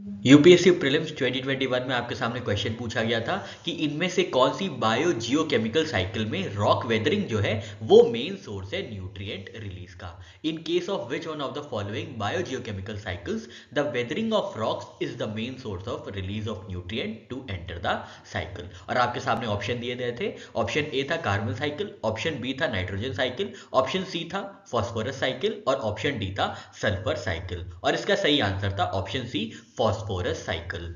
UPSC prelims 2021 में आपके सामने क्वेश्चन पूछा गया था कि इनमें से कौन सी बायो जियोकेमिकल साइकिल में रॉक वेदरिंग जो है वो मेन सोर्स है न्यूट्रिएंट रिलीज का। In case of which one of the following biogeochemical cycles the weathering of rocks is the main source of release of nutrient to enter the cycle. और आपके सामने option दिए गए थे। Option A था carbon cycle, option B था nitrogen cycle, option C था phosphorus cycle और ऑप्शन डी था सल्फर साइकिल। और इसका सही आंसर था option C phosphorus cycle.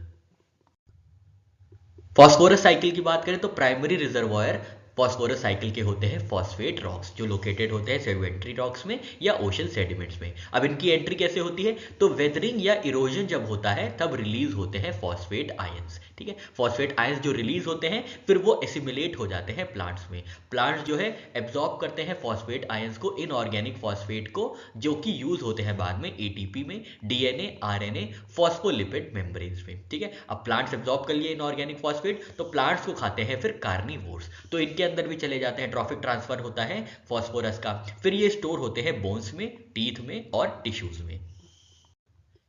Phosphorus cycle की बात करें तो प्राइमरी रिजर्वायर फॉस्फोरस साइकिल के होते हैं फॉस्फेट रॉक्स जो लोकेटेड होते हैं सेडिमेंट्री रॉक्स में या ओशन सेडिमेंट्स में। अब इनकी एंट्री कैसे होती है, तो वेदरिंग या इरोजन जब होता है तब रिलीज होते हैं फॉस्फेट आयंस। ठीक है, फॉस्फेट आयंस जो रिलीज होते हैं फिर वो एसिमिलेट हो जाते हैं प्लांट्स में। प्लांट्स जो है एब्जॉर्ब करते हैं फॉस्फेट आयंस को, इनऑर्गेनिक फॉस्फेट को, जो कि यूज होते हैं बाद में एटीपी में, डीएनए, आरएनए, फॉस्फोलिपिड मेम्ब्रेन्स में। ठीक है, अब प्लांट्स एब्जॉर्ब कर लिए इनऑर्गेनिक फॉस्फेट तो प्लांट्स को खाते हैं फिर कार्निवोर्स, तो इनके अंदर भी चले जाते हैं, ट्रॉफिक ट्रांसफर होता है फॉस्फोरस का। फिर ये स्टोर होते हैं बोन्स में, टीथ में और टिश्यूज में।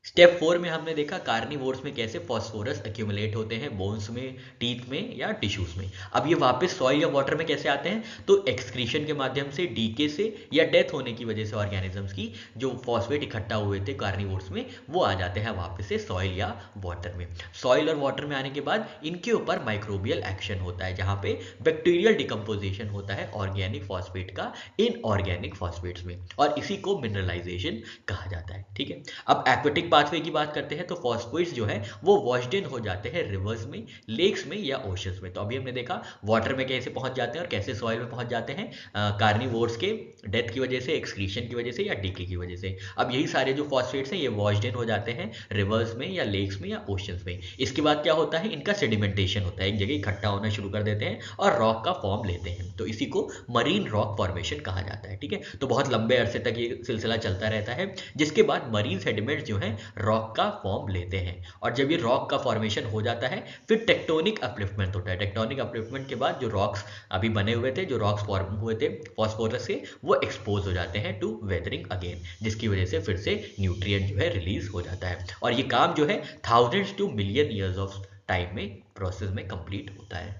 स्टेप 4 में हमने देखा कार्निवोर्स में कैसे फॉस्फोरस एक्यूमुलेट होते हैं बोन्स में, टीथ में या टिश्यूज में। अब ये वापस सॉइल या वाटर में कैसे आते हैं, तो एक्सक्रीशन के माध्यम से, डीके से या डेथ होने की वजह से ऑर्गेनिजम्स की, जो फॉस्फेट इकट्ठा हुए थे कार्निवोर्स में वो आ जाते हैं वापस से सॉइल या वाटर में। सॉइल और वाटर में आने के बाद इनके ऊपर माइक्रोबियल एक्शन होता है जहां पे बैक्टीरियल डिकम्पोजिशन होता है ऑर्गेनिक फॉस्फेट का इनऑर्गेनिक फॉस्फेट्स में, और इसी को मिनरलाइजेशन कहा जाता है। ठीक है, अब एक्वेटिक पाथवे की बात करते हैं तो फॉस्फेट्स जो है वो वॉश्ड इन हो जाते हैं रिवर्स में, लेक्स में या ओशंस में। तो अभी हमने देखा वाटर में कैसे पहुंच जाते हैं और कैसे सॉइल में पहुंच जाते हैं, कार्निवोर्स के डेथ की वजह से, एक्सक्रीशन की वजह से या डीके की वजह से। अब यही सारे जो फॉस्फेट्स हैं ये वॉश्ड इन हो जाते हैं रिवर्स में या लेक्स में या ओशंस में। इसके बाद क्या होता है, इनका सेडिमेंटेशन होता है, एक जगह इकट्ठा होना शुरू कर देते हैं और रॉक का फॉर्म लेते हैं, तो इसी को मरीन रॉक फॉर्मेशन कहा जाता है। ठीक है, तो बहुत लंबे अरसे तक ये सिलसिला चलता रहता है, जिसके बाद मरीन सेडिमेंट्स जो हैं रॉक का फॉर्म लेते हैं। और जब ये रॉक का फॉर्मेशन हो जाता है फिर टेक्टोनिक अपलिफ्टमेंट होता है। टेक्टोनिक अपलिफ्टमेंट के बाद जो रॉक्स अभी बने हुए थे, जो रॉक्स फॉर्म हुए थे फॉस्फोरस से, वो एक्सपोज हो जाते हैं टू वेदरिंग अगेन, जिसकी वजह से फिर से न्यूट्रिएंट जो है रिलीज हो जाता है। और ये काम जो है thousands two million years of time में प्रोसेस में कंप्लीट होता है।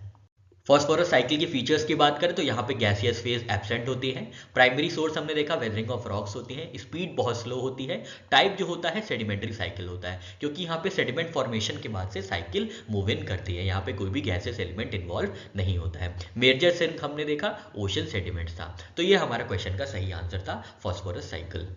फॉस्फोरस साइकिल की फीचर्स की बात करें तो यहाँ पे गैसियस फेज एब्सेंट होती है। प्राइमरी सोर्स हमने देखा वेदरिंग ऑफ रॉक्स होती है, स्पीड बहुत स्लो होती है। टाइप जो होता है सेडिमेंट्री साइकिल होता है, क्योंकि यहाँ पे सेडिमेंट फॉर्मेशन के बाद से साइकिल मूव इन करती है, यहाँ पे कोई भी गैसियस एलिमेंट इन्वॉल्व नहीं होता है। मेजर सिंक हमने देखा ओशन सेडिमेंट्स था, तो ये हमारा क्वेश्चन का सही आंसर था फॉस्फोरस साइकिल।